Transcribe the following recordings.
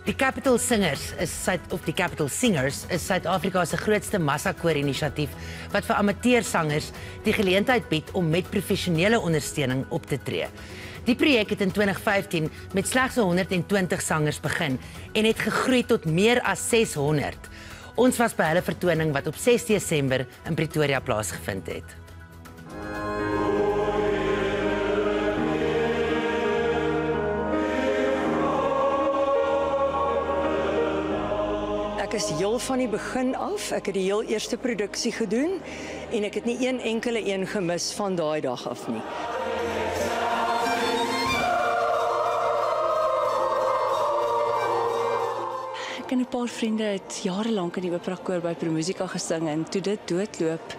Die Capital Singers is Suid-Afrika se grootste massakoor-inisiatief wat vir amateursangers die geleentheid bied om met professionele ondersteuning op te tree. Die projek het in 2015 met slegs 120 sangers begin en het gegroei tot meer as 600. Ons was by hulle vertoning wat op 6 Desember in Pretoria plaasgevind het. Ek is heel van die begin af. Ek het die heel eerste produksie gedoen en ek het nie een enkele een gemis van daai dag af nie. Ek en 'n paar vriende het jarelank in die operakoor by Promusika gesing en toe dit doodloop,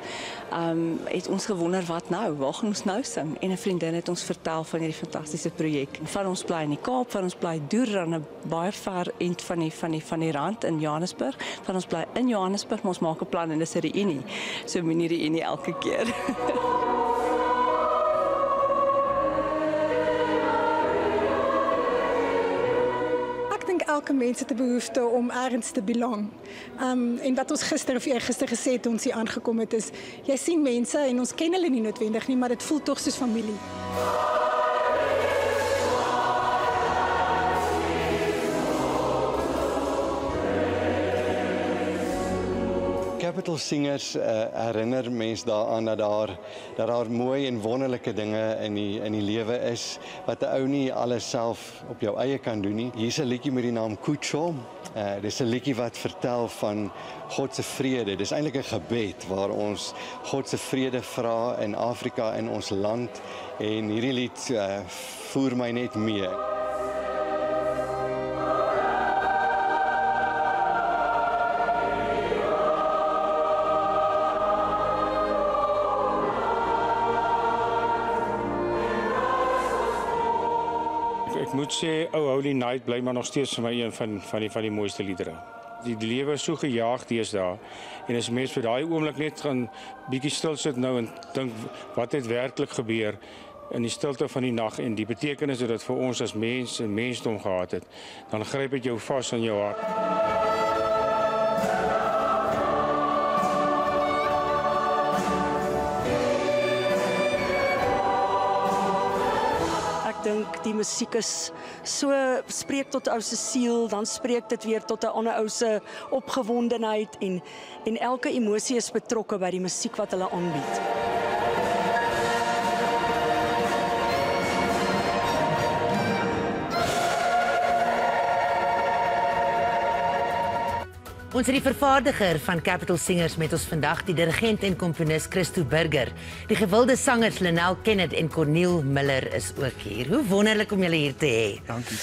het ons gewonder wat nou, waar gaan ons nou sing? En 'n vriendin het ons vertel van hierdie fantastiese projek. Van ons bly in die Kaap, van ons bly deur aan 'n baie ver end van die rand in Johannesburg. Van ons bly in Johannesburg, maar ons maak 'n plan en dis 'n reunie. So moenie reunie elke keer. Elke mens het 'n behoefte om ergens te belong. En wat ons gister of eergister gesê het toe ons hier aangekom het is, jy sien mense en ons ken hulle nie noodwendig nie, maar dit voel tog soos familie. Capital Singers herinner mens daaraan dat daar mooi en wonderlike dinge in die lewe is wat 'n ou nie alles self op jou eie kan doen nie. Hier's 'n liedjie met die naam Kucho. Dis 'n liedjie wat vertel van God se vrede. Dis eintlik 'n gebed waar ons God se vrede vra in Afrika in ons land en hierdie lied voer my net mee. Ek moet sê, Oh Holy Night bly maar nog steeds vir my een van die mooiste liedere. Die lewe is so gejaag deesdae en as mens vir daai oomblik net gaan bietjie stil sit nou en dink wat het werklik gebeur in die stilte van die nag en die betekenis wat dit vir ons as mens en mensdom gehad het, dan gryp dit jou vas in jou hart. Ek dink die musiek is so spreek tot ou se siel, dan spreek dit weer tot 'n ander ou se opgewondenheid en elke emosie is betrokke by die musiek wat hulle aanbied. Ons het die vervaardiger van Capital Singers met ons vandag, die dirigent en komponis Christo Burger. Die gewilde sangers Lenel Kenneth en Corneel Miller is ook hier. Hoe wonderlik om julle hier te hê. Dankie.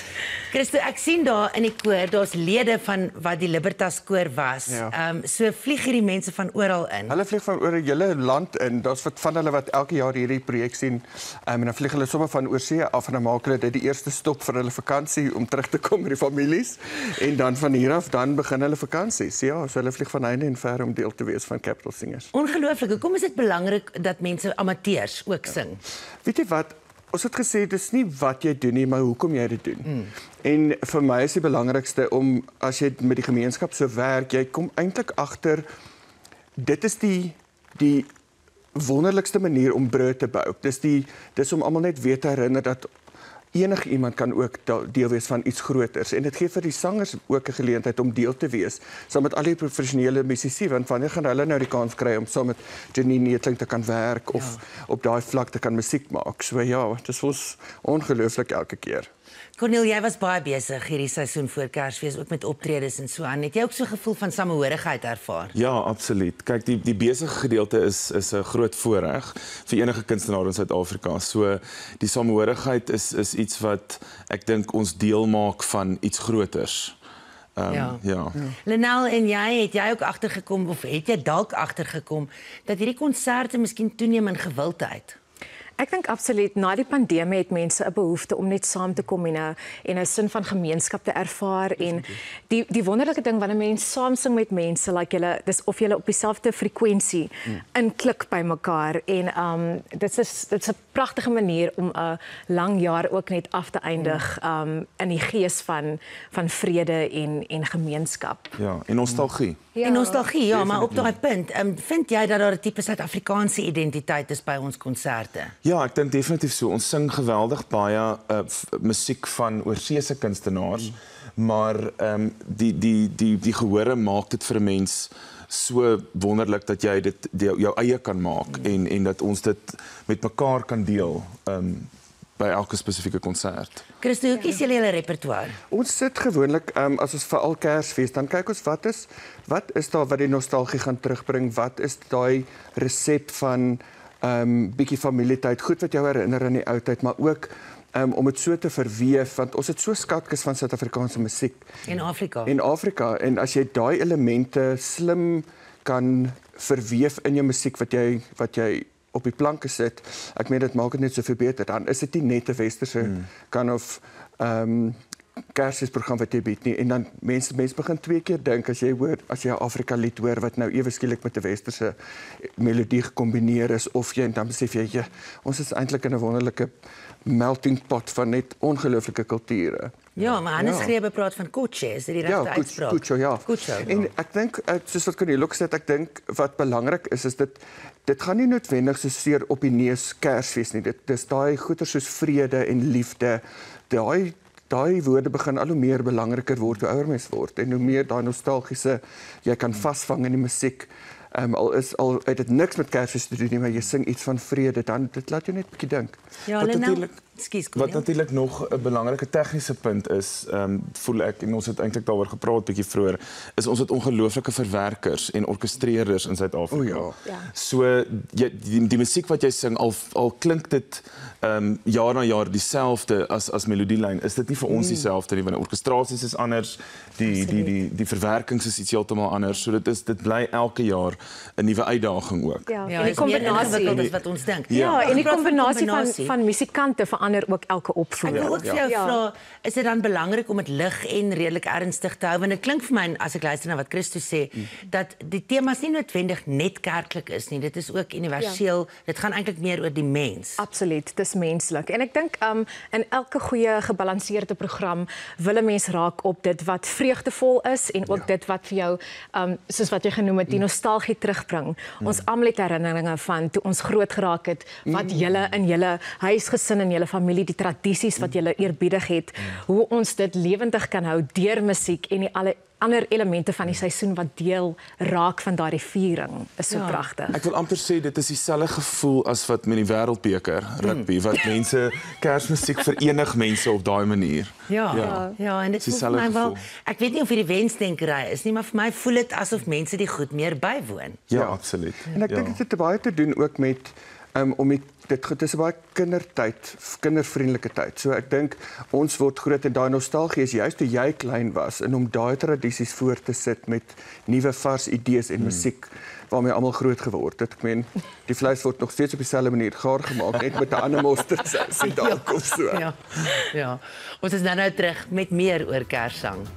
Christo, ek sien daar in die koor, daar's lede van wat die Libertas koor was. Ja. So vlieg hierdie mense van oral in. Hulle vlieg van oor die hele land in. Daar's wat van hulle wat elke jaar hierdie projek sien. En dan vlieg hulle sommer van oorsee af en dan maak hulle dit die eerste stop vir hulle vakansie om terug te kom met die families. En dan van hier af dan begin hulle vakansies. Ja, so hulle vlieg van heinde en ver om deel te wees van Capital Singers. Ongelooflik. Hoekom is dit belangrik dat mense amateurs ook sing? Weet jy wat? Ons het gesê dis nie wat jy doen nie, maar hoekom jy dit doen. En vir my is die belangrikste om as jy met die gemeenskap so werk, jy kom eintlik agter dit is die wonderlikste manier om brûe te bou. Dis om almal net weer te herinner dat enige iemand kan ook deel wees van iets groters en dit gee vir die sangers ook 'n geleentheid om deel te wees saam met al die professionele musisië, want wanneer gaan hulle nou die kans kry om saam met Janine Neethling te kan werk of op daai vlak te kan musiek maak. So ja, dit is ons ongelooflik elke keer. Corneel, jy was baie besig hierdie seisoen voor Kersfees, ook met optredes en so aan. Het jy ook so 'n gevoel van samehorigheid ervaar? Ja, absoluut. Kyk, die besige gedeelte is 'n groot voorreg vir enige kunstenaar in Suid-Afrika. So die samehorigheid is iets wat ek dink ons deel maak van iets groters. Ja. Lenel, en het jy ook agtergekom of het jy dalk agtergekom dat hierdie konserte miskien toeneem in gewildheid? Ek dink absoluut, na die pandemie het mense 'n behoefte om net saam te kom en 'n sin van gemeenskap te ervaar en die wonderlike ding wanneer mense saam sing met mense, like dis of julle op dieselfde frekwensie inklik by mekaar en dit is 'n pragtige manier om 'n lang jaar ook net af te eindig in die gees van vrede en gemeenskap. Ja, en nostalgie. En nostalgie, ja, maar op daai punt, vind jy dat daar 'n tipe Suid-Afrikaanse identiteit is by ons konserte? Ja, ek dink definitief so. Ons sing geweldig baie musiek van oorseese kunstenaars, maar die gehore maak dit vir 'n mens so wonderlik dat jy dit jou eie kan maak en dat ons dit met mekaar kan deel by elke spesifieke konsert. Christo, hoe kies julle julle repertoire? Ons sit gewoonlik as ons veral Kersfees, dan kyk ons wat is daar wat die nostalgie gaan terugbring, wat is daai resep van bietjie familietyd, goed wat jou herinner aan die ou tyd, maar ook om dit so te verweef, want ons het so skatkis van Suid-Afrikaanse musiek. In Afrika. In Afrika, en as jy daai elemente slim kan verweef in jou musiek wat jy op die planke sit, ek meen dit maak dit net soveel beter, dan is dit nie net 'n westerse kind of Kersfeesprogram wat jy bied nie, en dan mense begin twee keer dink as jy 'n Afrika lied hoor wat nou ewe skielik met 'n westerse melodie gekombineer is, of jy dan besef jy, ons is eintlik in 'n wonderlike melting pot van net ongelooflike kulture. Ja, maar Hannes Grebe praat van Kutshe, is dit die regte uitspraak? Kutshe, ja. Kutshe. En ek dink, soos wat Cornelie ook sê, ek dink wat belangrik is dit gaan nie noodwendig so seer op die neus Kersfees nie. Dit is daai goeie soos vrede en liefde. Daai woorde begin al hoe meer belangriker word hoe ouer mens word en hoe meer daai nostalgiese jy kan vasvang in die musiek. Al het dit niks met Kersfees te doen nie, maar jy sing iets van vrede, dan dit laat jou net 'n bietjie dink. Ja, wat natuurlik nog 'n belangrike tegniese punt is, voel ek, en ons het eintlik daaroor gepraat bietjie vroeër, is ons het ongelooflike verwerkers en orkestreerders in Suid-Afrika. Ja. So die musiek wat jy sing, al klink dit jaar na jaar dieselfde as melodielyn, is dit nie vir ons dieselfde nie, want orkestrasies is anders, die verwerkings is iets heeltemal anders, so dit bly elke jaar 'n nuwe uitdaging ook. Ja, en die kombinasie wat ons dink. Ja, en die kombinasie van musikante verander ook elke opvoering. Ek wil ook vir jou vra, is dit dan belangrik om dit lig en redelik ernstig te hou? Want dit klink vir my, as ek luister na wat Christo sê, dat die temas nie noodwendig net kerklik is nie, dit is ook universeel, dit gaan eintlik meer oor die mens. Absoluut, dis menslik. En ek dink in elke goeie gebalanseerde program wil 'n mens raak op dit wat vreugdevol is en ook dit wat vir jou soos wat jy genoem het, die nostalgie terugbring. Ons almal het herinneringe van toe ons groot geraak het, wat julle in julle huisgesin en julle familie, die tradisies wat julle eerbiedig het, hoe ons dit lewendig kan hou deur musiek en die ander elemente van die seisoen wat deel raak van daardie viering, is so pragtig. Ek wil amper sê, dit is dieselfde gevoel as wat met die wêreldbeker rugby, wat mense, Kersmusiek verenig mense op daai manier. Ja, en dit voel vir my wel, ek weet nie of hierdie wensdenkery is nie, maar vir my voel dit asof mense die goed meer bywoon. Ja, absoluut. En ek dink dit het baie te doen ook met dit is 'n baie kindervriendelike tyd. So ek dink ons word groot en daai nostalgie is juist toe jy klein was en om daai tradisies voort te sit met nuwe vars idees en musiek waarmee almal groot geword het. Ek meen, die vleis word nog steeds op dieselfde manier gaar gemaak, net met 'n ander mosterd en dalk of so. Ja. Ons is nou terug met meer oor Kerssang.